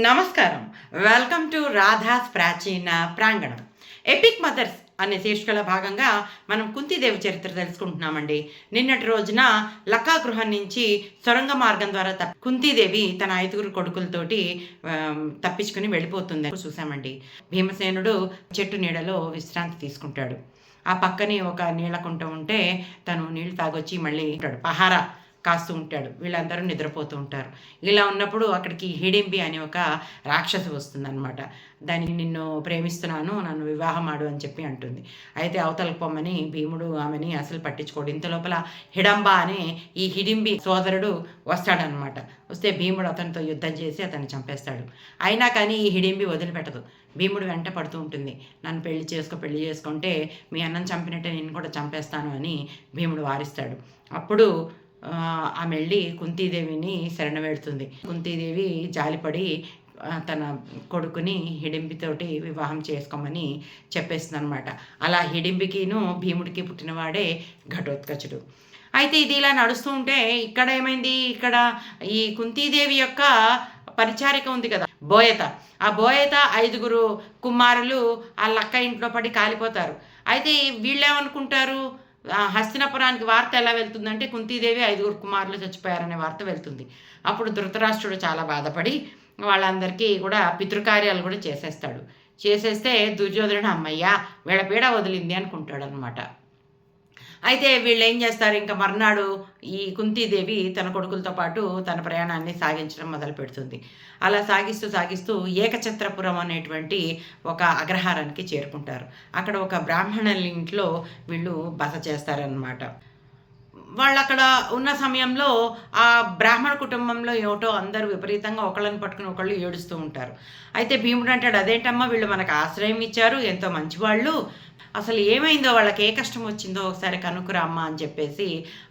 నమస్కారం. Welcome to Radha's ప్రాచీన ప్రాంగణం. ఎపిక్ మదర్స్ అనే శీర్షికల భాగంగా మనం కుంతీదేవి చరిత్ర తెలుసుకుంటున్నామండి. నిన్నటి రోజున లకా గృహం నుంచి సొరంగ మార్గం ద్వారా కుంతీదేవి తన 5 కొడుకులతోటి తప్పించుకుని వెళ్ళిపోతుంది చూసామండి. భీమసేనుడు చెట్టు నీడలో విశ్రాంతి తీసుకుంటాడు. ఆ పక్కనే ఒక నీళ్ల కుంట ఉంటే తను నీళ్లు తాగొచ్చి మళ్ళీ పహారా కాస్తూ ఉంటాడు. వీళ్ళందరూ నిద్రపోతూ ఉంటారు. ఇలా ఉన్నప్పుడు అక్కడికి హిడింబి అనే ఒక రాక్షసి వస్తుందన్నమాట. దాన్ని నిన్ను ప్రేమిస్తున్నాను, నన్ను వివాహం ఆడు అని చెప్పి అంటుంది. అయితే అవతలకు పొమ్మని భీముడు ఆమెని అసలు పట్టించుకోడు. ఇంత లోపల హిడంబ అనే ఈ హిడింబి సోదరుడు వస్తాడనమాట. వస్తే భీముడు అతనితో యుద్ధం చేసి అతన్ని చంపేస్తాడు. అయినా కానీ ఈ హిడింబి వదిలిపెట్టదు. భీముడు వెంట పడుతూ ఉంటుంది. నన్ను పెళ్లి చేసుకుంటే మీ అన్నం చంపినట్టే నేను కూడా చంపేస్తాను అని భీముడు వారిస్తాడు. అప్పుడు ఆమె వెళ్ళి కుంతీదేవిని శరణవేడుతుంది. కుంతీదేవి జాలిపడి తన కొడుకుని హిడింబితోటి వివాహం చేసుకోమని చెప్పేస్తుంది అనమాట. అలా హిడింబికిను భీముడికి పుట్టినవాడే ఘటోత్కచుడు. అయితే ఇది ఇలా నడుస్తూ ఉంటే ఇక్కడ ఏమైంది, ఇక్కడ ఈ కుంతీదేవి యొక్క పరిచారిక ఉంది కదా బోయత. ఆ బోయత 5 కుమారులు ఆ లక్క ఇంట్లో పడి కాలిపోతారు. అయితే వీళ్ళేమనుకుంటారు, హస్తినపురానికి వార్త ఎలా వెళ్తుందంటే కుంతీదేవి 5 కుమారులు చచ్చిపోయారనే వార్త వెళ్తుంది. అప్పుడు ధృతరాష్ట్రుడు చాలా బాధపడి వాళ్ళందరికీ కూడా పితృకార్యాలు కూడా చేసేస్తే దుర్యోధనుడు అమ్మయ్య వీళ్ళ పీడ వదిలింది అనుకుంటాడు అనమాట. అయితే వీళ్ళు ఏం చేస్తారు, ఇంకా మర్నాడు ఈ కుంతీదేవి తన కొడుకులతో పాటు తన ప్రయాణాన్ని సాగించడం మొదలు పెడుతుంది. అలా సాగిస్తూ ఏకఛత్రపురం అనేటువంటి ఒక అగ్రహారానికి చేరుకుంటారు. అక్కడ ఒక బ్రాహ్మణుల ఇంట్లో వీళ్ళు బస చేస్తారనమాట. వాళ్ళు అక్కడ ఉన్న సమయంలో ఆ బ్రాహ్మణ కుటుంబంలో ఏమిటో అందరూ విపరీతంగా ఒకళ్ళని పట్టుకుని ఒకళ్ళు ఏడుస్తూ ఉంటారు. అయితే భీముడు అంటాడు, అదేంటమ్మా వీళ్ళు మనకు ఆశ్రయం ఇచ్చారు, ఎంతో మంచివాళ్ళు, అసలు ఏమైందో వాళ్ళకి ఏ కష్టం వచ్చిందో ఒకసారి కనుక్కురామ్మా అని చెప్పేసి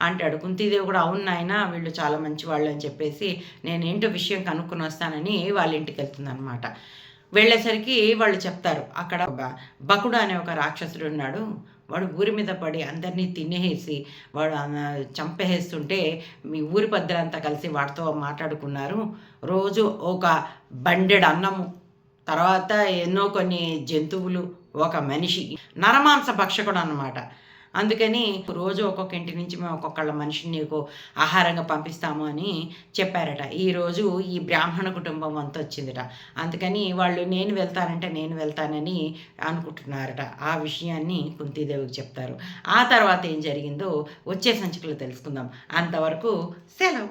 అంటాడు. కుంతీదేవి కూడా అవును నాయన వీళ్ళు చాలా మంచివాళ్ళు అని చెప్పేసి నేనేంటో విషయం కనుక్కుని వస్తానని వాళ్ళ ఇంటికి వెళ్తుందనమాట. వెళ్ళేసరికి వాళ్ళు చెప్తారు, అక్కడ బకుడు అనే ఒక రాక్షసుడు ఉన్నాడు, వాడు ఊరి మీద పడి అందరినీ తినేసి వాడు చంపేస్తుంటే మీ ఊరి పెద్దలంతా కలిసి వాడితో మాట్లాడుకున్నారు. రోజు ఒక బండెడు అన్నము, తర్వాత ఎన్నో కొన్ని జంతువులు, ఒక మనిషి, నరమాంస భక్షకుడు అన్నమాట. అందుకని రోజు ఒక్కొక్క ఇంటి నుంచి మేము ఒక్కొక్కళ్ళ మనిషిని నీకు ఆహారంగా పంపిస్తాము అని చెప్పారట. ఈరోజు ఈ బ్రాహ్మణ కుటుంబం అంతా వచ్చిందట. అందుకని వాళ్ళు నేను వెళ్తానని అనుకుంటున్నారట. ఆ విషయాన్ని కుంతీదేవికి చెప్తారు. ఆ తర్వాత ఏం జరిగిందో వచ్చే సంచికలో తెలుసుకుందాం. అంతవరకు సెలవు.